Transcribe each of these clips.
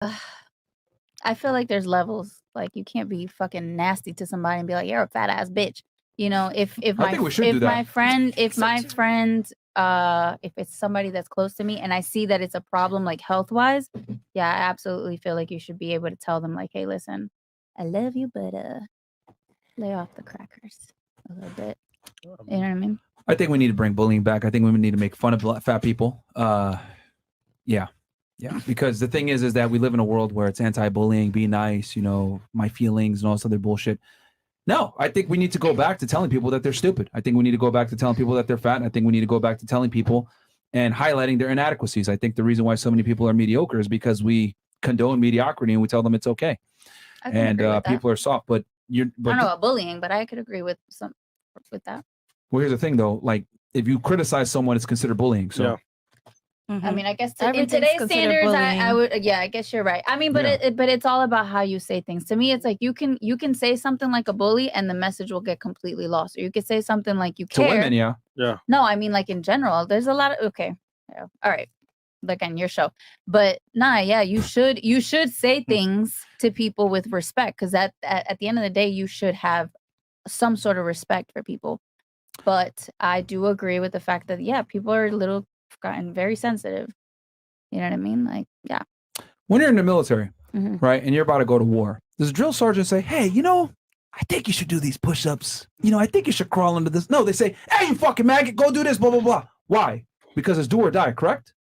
I feel like there's levels. Like you can't be fucking nasty to somebody and be like, "You're a fat ass bitch." You know, if I think we should do if that. my friend if it's somebody that's close to me and I see that it's a problem like health wise, yeah, I absolutely feel like you should be able to tell them like, "Hey, listen, I love you, but lay off the crackers a little bit." You know what I mean? I think we need to bring bullying back. I think we need to make fun of fat people. Yeah. Because the thing is that we live in a world where it's anti-bullying, be nice, you know, my feelings and all this other bullshit. No, I think we need to go back to telling people that they're stupid. I think we need to go back to telling people that they're fat. And I think we need to go back to telling people and highlighting their inadequacies. I think the reason why so many people are mediocre is because we condone mediocrity and we tell them it's okay. I can agree with that. People are soft, but I don't know about bullying, but I could agree with that. Well, here's the thing though, like if you criticize someone, it's considered bullying. So I mean, I guess in today's standards, I would, yeah, I guess you're right. I mean, but it's all about how you say things. To me, it's like you can say something like a bully, and the message will get completely lost. Or you could say something like you care. To women, yeah. No, I mean, like in general, there's a lot of yeah. All right, like on your show, but yeah, you should say things to people with respect, because at the end of the day, you should have some sort of respect for people. But I do agree with the fact that people are gotten very sensitive. You know what I mean? Like, yeah. When you're in the military, right, and you're about to go to war, does a drill sergeant say, "Hey, you know, I think you should do these push-ups. You know, I think you should crawl into this." No, they say, "Hey, you fucking maggot, go do this, blah, blah, blah." Why? Because it's do or die, correct?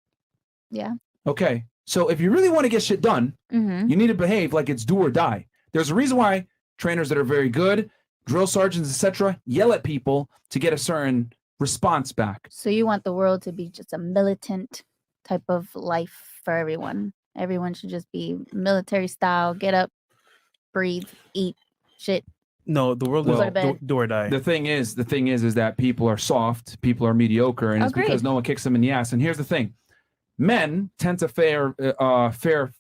Yeah. Okay. So if you really want to get shit done, you need to behave like it's do or die. There's a reason why trainers that are very good, drill sergeants, etc., yell at people to get a certain response back. So you want the world to be just a militant type of life for everyone. Everyone should just be military style, get up, breathe, eat, shit. No, the world is do or die. The thing is that people are soft, people are mediocre, and it's because no one kicks them in the ass. And here's the thing. Men tend to fare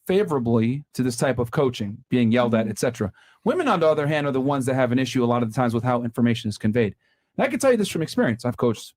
favorably to this type of coaching, being yelled at, etc. Women, on the other hand, are the ones that have an issue a lot of the times with how information is conveyed. And I can tell you this from experience. I've coached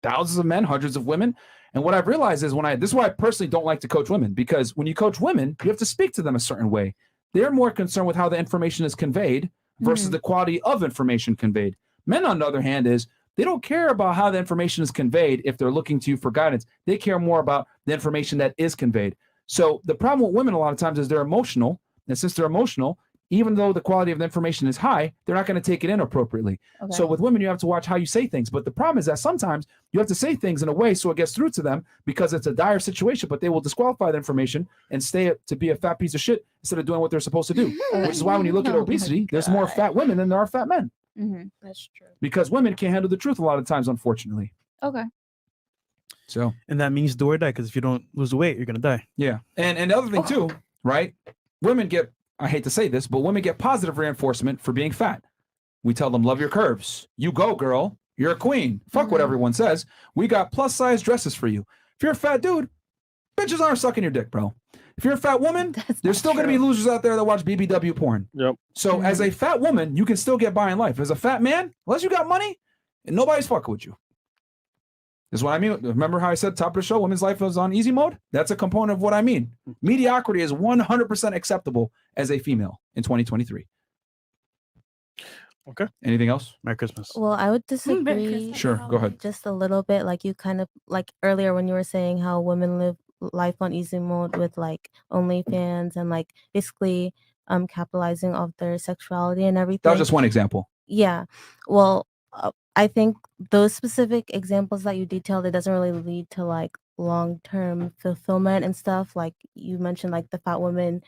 thousands of men, hundreds of women. And what I've realized is this is why I personally don't like to coach women, because when you coach women, you have to speak to them a certain way. They're more concerned with how the information is conveyed versus the quality of information conveyed. Men, on the other hand, they don't care about how the information is conveyed if they're looking to you for guidance. They care more about the information that is conveyed. So the problem with women a lot of times is they're emotional. And since they're emotional, even though the quality of the information is high, they're not going to take it in appropriately. Okay. So with women, you have to watch how you say things. But the problem is that sometimes you have to say things in a way so it gets through to them because it's a dire situation, but they will disqualify the information and stay to be a fat piece of shit instead of doing what they're supposed to do. Which is why when you look at obesity, there's more fat women than there are fat men. That's true. Because women can't handle the truth a lot of times, unfortunately. Okay. So, and that means do or die, because if you don't lose the weight, you're going to die. Yeah. And the other thing too, right? Women get, I hate to say this, but women get positive reinforcement for being fat. We tell them, love your curves. You go, girl. You're a queen. Fuck what everyone says. We got plus size dresses for you. If you're a fat dude, bitches aren't sucking your dick, bro. If you're a fat woman, there's still going to be losers out there that watch BBW porn. Yep. So as a fat woman, you can still get by in life. As a fat man, unless you got money, and nobody's fucking with you. This is what I mean. Remember how I said top of the show, women's life is on easy mode? That's a component of what I mean. Mediocrity is 100% acceptable as a female in 2023. Okay. Anything else? Merry Christmas. Well, I would disagree. Sure, go ahead. Just a little bit. Like you kind of, like earlier when you were saying how women live life on easy mode with like OnlyFans and like basically capitalizing off their sexuality and everything. That was just one example. Yeah. Well, I think those specific examples that you detailed, it doesn't really lead to like long-term fulfillment and stuff. Like you mentioned, like the fat woman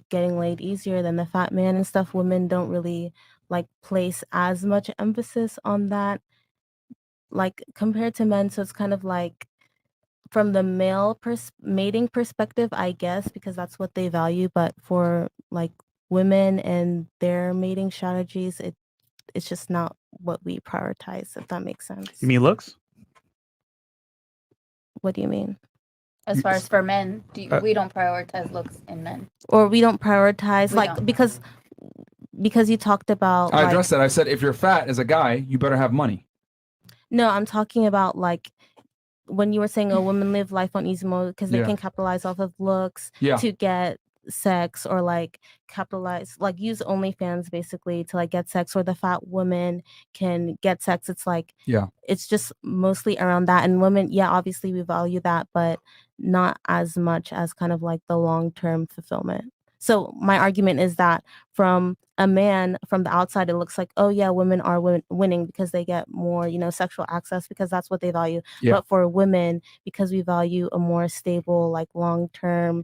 getting laid easier than the fat man and stuff. Women don't really like place as much emphasis on that, like compared to men. So it's kind of like from the male mating perspective, I guess, because that's what they value. But for like women and their mating strategies, it's just not what we prioritize, if that makes sense. You mean looks? What do you mean? As far as for men, we don't prioritize looks in men. Or we don't prioritize, because you talked about... I addressed that. I said, if you're fat as a guy, you better have money. No, I'm talking about like when you were saying women live life on easy mode because they can capitalize off of looks to get sex or like capitalize, like use OnlyFans basically to like get sex, or the fat woman can get sex. It's like, it's just mostly around that. And women, obviously we value that, but not as much as kind of like the long-term fulfillment. So my argument is that from a man, from the outside, it looks like, oh yeah, women are winning because they get more, sexual access because that's what they value. But for women, because we value a more stable, like long-term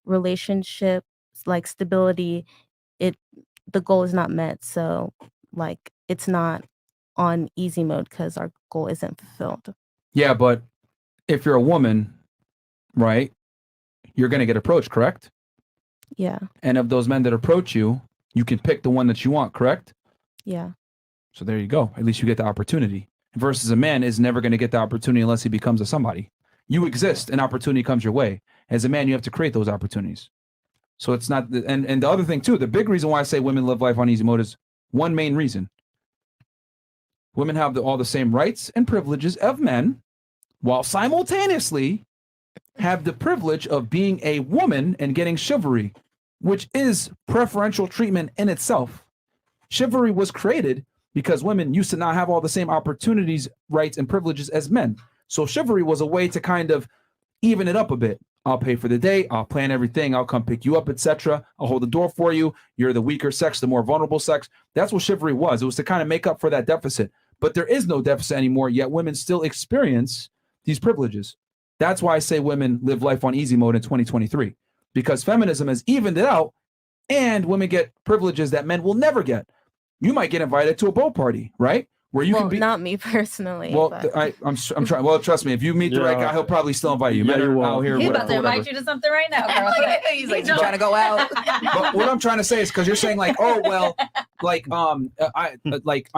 relationship, like stability, the goal is not met. So like it's not on easy mode because our goal isn't fulfilled. Yeah, but if you're a woman, right, you're going to get approached, correct? Yeah. And of those men that approach you, you can pick the one that you want, correct? Yeah. So there you go. At least you get the opportunity. Versus a man is never going to get the opportunity unless he becomes a somebody. You exist, an opportunity comes your way. As a man, you have to create those opportunities. So it's not, and the other thing too, the big reason why I say women live life on easy mode is one main reason. Women have all the same rights and privileges of men, while simultaneously have the privilege of being a woman and getting chivalry, which is preferential treatment in itself. Chivalry was created because women used to not have all the same opportunities, rights, and privileges as men. So chivalry was a way to kind of even it up a bit. I'll pay for the date, I'll plan everything, I'll come pick you up, etc. I'll hold the door for you. You're the weaker sex, the more vulnerable sex. That's what chivalry was. It was to kind of make up for that deficit. But there is no deficit anymore, yet women still experience these privileges. That's why I say women live life on easy mode in 2023, because feminism has evened it out and women get privileges that men will never get. You might get invited to a boat party, right? Where you can be. Not me personally. Well, but... I'm trying. Well, trust me, if you meet the right guy, he'll probably still invite you. Men are out here. He's about to invite you to something right now, girl. He's like, you trying to go out? But what I'm trying to say is because you're saying like, oh well, like I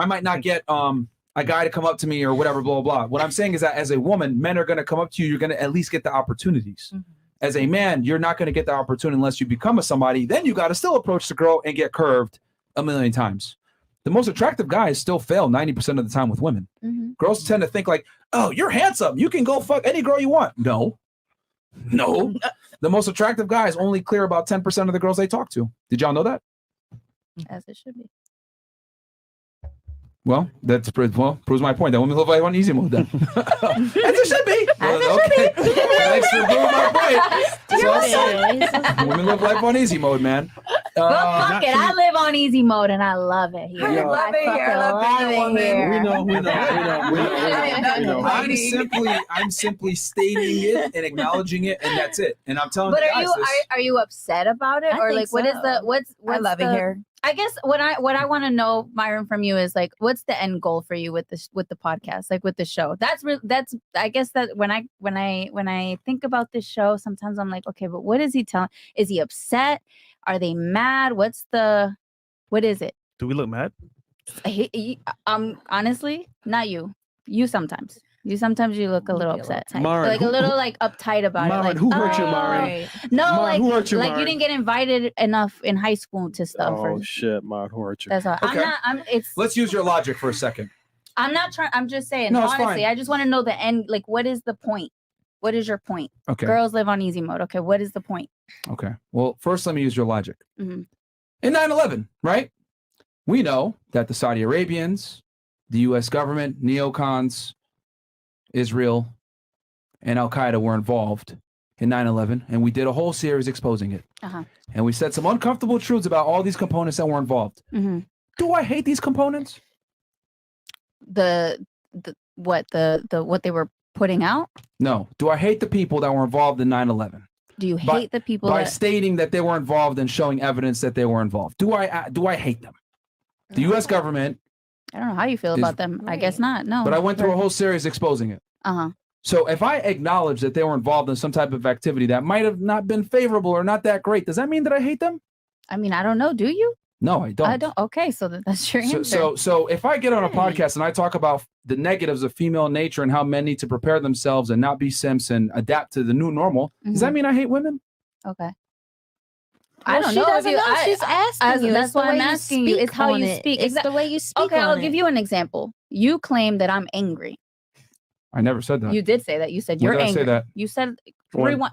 might not get a guy to come up to me or whatever, blah, blah, blah. What I'm saying is that as a woman, men are going to come up to you. You're going to at least get the opportunities. Mm-hmm. As a man, you're not going to get the opportunity unless you become a somebody. Then you got to still approach the girl and get curved a million times. The most attractive guys still fail 90% of the time with women. Mm-hmm. Girls tend to think like, oh, you're handsome. You can go fuck any girl you want. No. The most attractive guys only clear about 10% of the girls they talk to. Did y'all know that? As it should be. Well, proves my point that women live life on easy mode then. As it should be. Okay. Thanks for proving my point. Women live life on easy mode, man. Well, fuck it. I live on easy mode and I love it here. I love it here. We know. I'm simply stating it and acknowledging it, and that's it. And I'm telling you guys are you upset about it? Or like, what is the, what's I love it here. I guess what I want to know, Myron, from you is like, what's the end goal for you with this, with the podcast, like with the show? That's I guess that when I think about this show, sometimes I'm like, okay, but what is he telling? Is he upset? Are they mad? What is it? Do we look mad? Honestly, not you. You sometimes. You look a little upset. Myron, like a little like uptight about Myron, it. Like, who hurt you, Myron? No, Myron, like, who hurt you, like Myron? you didn't get invited enough in high school to stuff. Oh shit, Myron, who hurt you? That's all. Okay. Let's use your logic for a second. I'm not trying. I'm just saying. No, honestly, fine. I just want to know the end. Like, what is the point? What is your point? Okay. Girls live on easy mode. Okay. What is the point? Okay. Well, first, let me use your logic. Mm-hmm. In 9/11, right? We know that the Saudi Arabians, the U.S. government, neocons, Israel, and Al-Qaeda were involved in 9/11, and we did a whole series exposing it. Uh-huh. And we said some uncomfortable truths about all these components that were involved. Mm-hmm. Do I hate these components? What they were putting out? No. Do I hate the people that were involved in 9/11? Do you hate the people by stating that they were involved and showing evidence that they were involved? Do I hate them? The U.S. government. I don't know how you feel about them. Right. I guess not. No. But I went through a whole series exposing it. Uh-huh. So if I acknowledge that they were involved in some type of activity that might have not been favorable or not that great, does that mean that I hate them? I mean, I don't know. Do you? No, I don't. I don't. Okay, so that's your answer. So if I get on a podcast and I talk about the negatives of female nature and how men need to prepare themselves and not be simps and adapt to the new normal, does that mean I hate women? Okay. I don't know. She's asking you. That's why I'm asking you. It's how you speak. It's the way you speak. Okay, I'll give you an example. You claim that I'm angry. I never said that. You did say that. You said you're angry. I say that? You said rewind.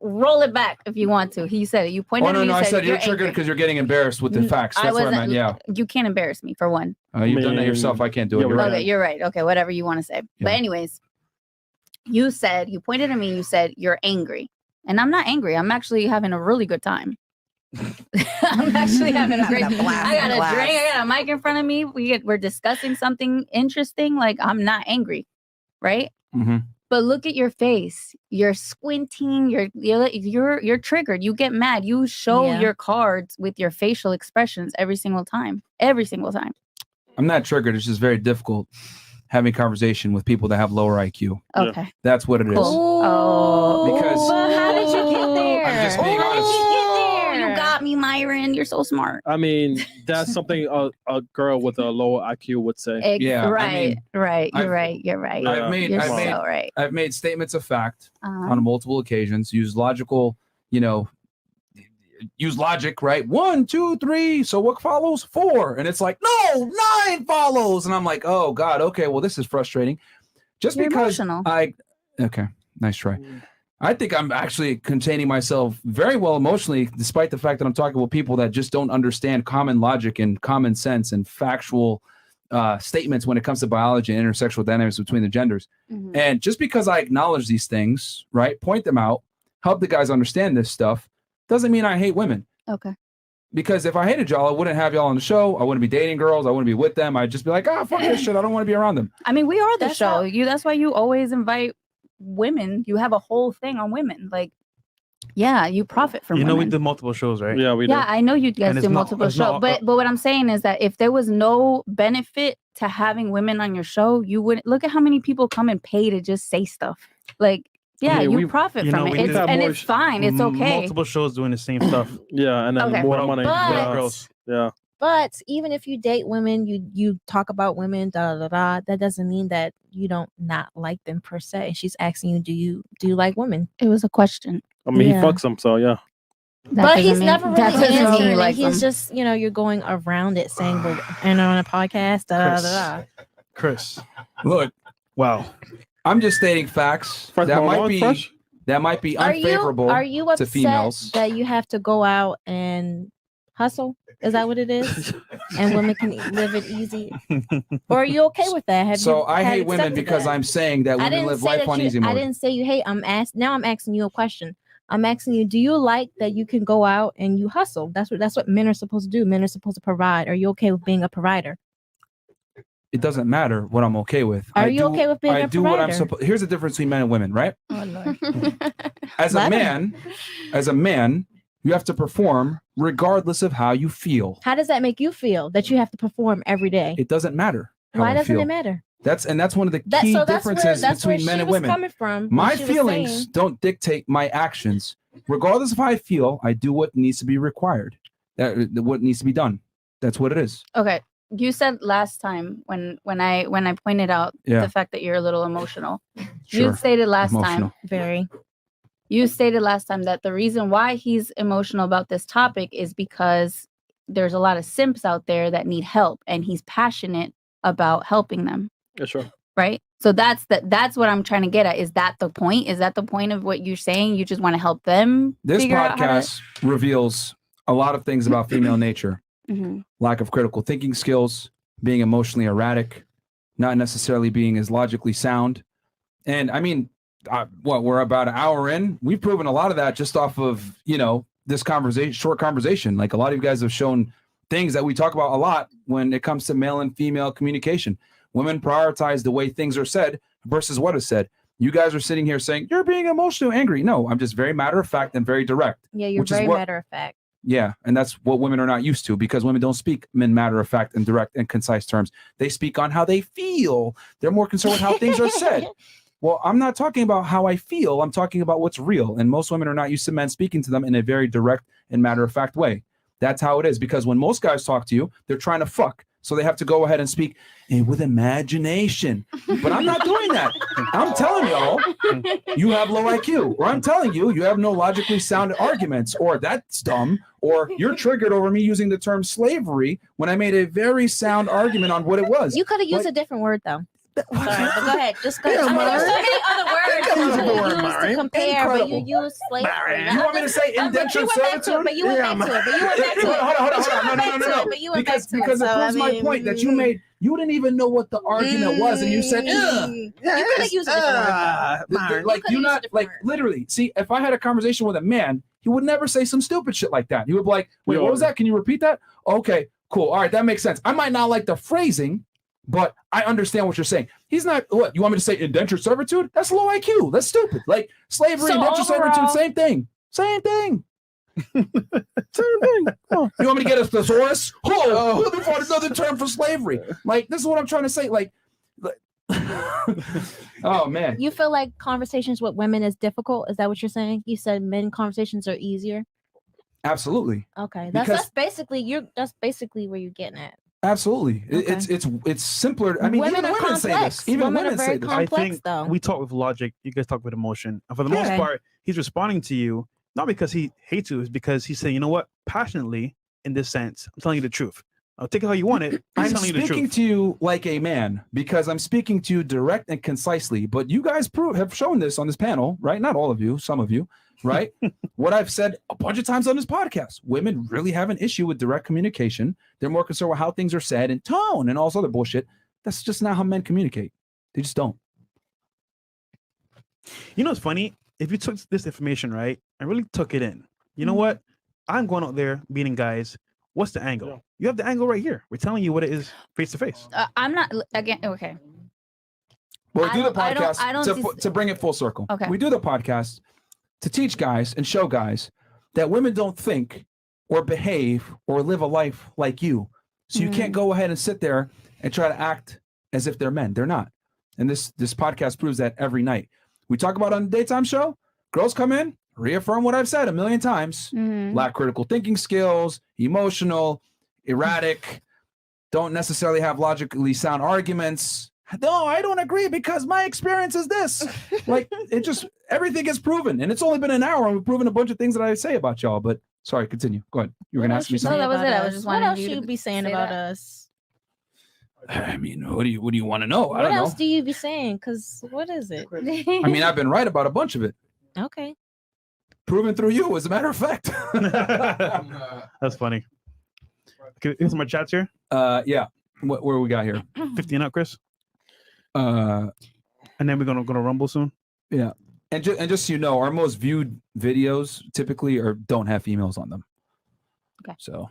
roll it back if you want to. He said it. You pointed Oh, no, at me. no. I said you're angry. triggered because you're getting embarrassed with the facts. That's what I meant. Yeah. You can't embarrass me for one. You've done that yourself. I can't do it. Yeah, You're right. Okay, you're right. Okay, whatever you want to say. Yeah. But anyways, you pointed at me. You said you're angry, and I'm not angry. I'm actually having a really good time. I'm actually having a great. I got a drink. I got a mic in front of me. We're discussing something interesting. Like I'm not angry, right? Mm-hmm. But look at your face. You're squinting. You're triggered. You get mad. You show your cards with your facial expressions every single time. Every single time. I'm not triggered. It's just very difficult having conversation with people that have lower IQ. Okay. That's what it is. Oh, Because but how did you get there? I'm just being How did honest. you get there? You got me, Myron. You're so smart. I mean, that's something a girl with a lower IQ would say. Yeah, I right. mean, right. You're I've- right. You're right. Yeah. You're so right. I've made statements of fact Uh-huh. on multiple occasions, use logical, use logic, right? 1, 2, 3. So what follows? 4. And it's like, no, 9 follows. And I'm like, oh God, okay, well, this is frustrating. Just You're because emotional. okay, nice try. I think I'm actually containing myself very well emotionally, despite the fact that I'm talking with people that just don't understand common logic and common sense and factual statements when it comes to biology and intersexual dynamics between the genders. Mhm. And just because I acknowledge these things, right, point them out, help the guys understand this stuff, doesn't mean I hate women. Okay. Because if I hated y'all, I wouldn't have y'all on the show. I wouldn't be dating girls. I wouldn't be with them. I'd just be like, fuck this shit. I don't want to be around them. I mean, we are the That's show. how- That's why you always invite women. You have a whole thing on women. Like, yeah, you profit from You know, we women. do multiple shows, right? Yeah, we do. Yeah, I know you guys And do it's not- multiple it's shows, not- but what I'm saying is that if there was no benefit to having women on your show, you wouldn't look at how many people come and pay to just say stuff. Like, yeah, Yeah, you we- profit you know, from we it, did and more it's fine. It's okay. Multiple shows doing the same stuff. Yeah, and then Okay. more money. But- Yeah. girls. Yeah. But even if you date women, you talk about women, that doesn't mean that you don't not like them per se. And she's asking you, do you like women? It was a question. I mean, Yeah. he fucks them, so yeah. That But doesn't he's mean- never really that doesn't mean answering you it. like He's them. just, you're going around it saying, well, and on a podcast, Chris. Look, Wow. I'm just stating facts. Fresh That Marlon, might be fresh? unfavorable. Are you upset females. that you have to go out and hustle? Is that what it is? And women can live it easy? Or are you okay with that? Have So you I had hate women accepted because that? I'm saying that I women didn't live say life that on you, easy I mode. didn't say you hate. Now I'm asking you a question. I'm asking you, do you like that you can go out and you hustle? That's what men are supposed to do. Men are supposed to provide. Are you okay with being a provider? It doesn't matter what I'm okay with. Are you okay with being I a do what I'm provider? supposed. Here's the difference between men and women, right? Oh, Lord. As a man, you have to perform regardless of how you feel. How does that make you feel that you have to perform every day? It doesn't matter. How Why I doesn't feel. it matter? That's one of the That's key where differences that's where between men she and was women. coming from. when My she was feelings saying- don't dictate my actions. Regardless of how I feel, I do what needs to be required. What needs to be done. That's what it is. Okay. You said last time when I pointed out Yeah. the fact that you're a little emotional. Sure. You stated last Emotional. time. Very. You stated last time that the reason why he's emotional about this topic is because there's a lot of simps out there that need help, and he's passionate about helping them. Yeah, sure. Right? So that's what I'm trying to get at. Is that the point? Is that the point of what you're saying? You just want to help them? This figure out how to- podcast reveals a lot of things about female nature. Mhm. Lack of critical thinking skills, being emotionally erratic, not necessarily being as logically sound. And I mean, we're about an hour in. We've proven a lot of that just off of, this short conversation. Like a lot of you guys have shown things that we talk about a lot when it comes to male and female communication. Women prioritize the way things are said versus what is said. You guys are sitting here saying, you're being emotional, angry. No, I'm just very matter of fact and very direct. Yeah, you're Which is very what- matter of fact. Yeah, and that's what women are not used to, because women don't speak in matter of fact and direct and concise terms. They speak on how they feel. They're more concerned with how things are said. Well, I'm not talking about how I feel. I'm talking about what's real. And most women are not used to men speaking to them in a very direct and matter of fact way. That's how it is, because when most guys talk to you, they're trying to fuck. So they have to go ahead and speak with imagination. But I'm not doing that. I'm telling y'all, you have low IQ. Or I'm telling you, you have no logically sound arguments. Or that's dumb. Or you're triggered over me using the term slavery when I made a very sound argument on what it was. You could have used a different word though. Sorry, but go ahead. Just go ahead. Yeah, I mean, there's so Myron. many other words Come on that you board, use to Myron. compare, but you Incredible. use slavery. Myron. You want me to say indentured servitude? But you went back to it. But you went back to it. Hold on. No. But you went back to it. Because it So, proves my point that you made. You didn't even know what the argument was, and you said, "Ugh." You could have used a different word. Myron. Like could've you used a not different like word. literally. See, if I had a conversation with a man, he would never say some stupid shit like that. He would be like, "Wait, Yo. what was that? Can you repeat that?" Okay, cool. All right, that makes sense. I might not like the phrasing, but I understand what you're saying. He's not. What you want me to say? Indentured servitude? That's low IQ. That's stupid. Like slavery, So indentured servitude, overall- same thing. Same thing. Same thing. Oh. You want me to get a thesaurus? Oh, looking for another term for slavery. Like this is what I'm trying to say. Like oh man. You feel like conversations with women is difficult? Is that what you're saying? You said men conversations are easier. Absolutely. Okay, Because- that's basically That's basically where you're getting at. Absolutely. Okay. It's simpler. I mean, Women even are women say complex. this. Even Women are women very say this. I complex, think though. we talk with logic. You guys talk with emotion. And for the most Okay. part, he's responding to you not because he hates you, it's because he's saying, you know what, passionately, in this sense, I'm telling you the truth. I'll take it how you want it. He's I'm telling you the speaking truth. to you like a man because I'm speaking to you direct and concisely. But you guys have shown this on this panel, right? Not all of you, some of you, right? What I've said a bunch of times on this podcast. Women really have an issue with direct communication. They're more concerned with how things are said and tone and all this other bullshit. That's just not how men communicate. They just don't. You know what's funny? If you took this information, right, and really took it in, you know Mm-hmm. what? I'm going out there meeting guys. What's the angle? Yeah. You have the angle right here. We're telling you what it is face to face. I'm not again. Okay. Well, we I do the don't- I don't- podcast I don't see- to bring it full circle. Okay. We do the podcast to teach guys and show guys that women don't think or behave or live a life like you. So you can't go ahead and sit there and try to act as if they're men. They're not. And this podcast proves that every night. We talk about it on the daytime show. Girls come in, reaffirm what I've said a million times. Mhm. Lack critical thinking skills, emotional, erratic, don't necessarily have logically sound arguments. No, I don't agree because my experience is this. Like it just everything is proven, and it's only been an hour, and we've proven a bunch of things that I say about y'all. But sorry, continue. Go ahead. You were What gonna else ask me you something. No, say that was about it. I was us? just What wanting else you to you be saying say about that. us? I mean, what do you want to know? I What don't else know. do you be saying? Because what is it? I mean, I've been right about a bunch of it, Okay. proven through you, as a matter of fact. That's funny. Okay, here's my chats here. Yeah. Where we got here? 15 up, Chris. Uh, And then we're gonna rumble soon. yeah. And just so you know, our most viewed videos typically don't have females on them. Okay. So.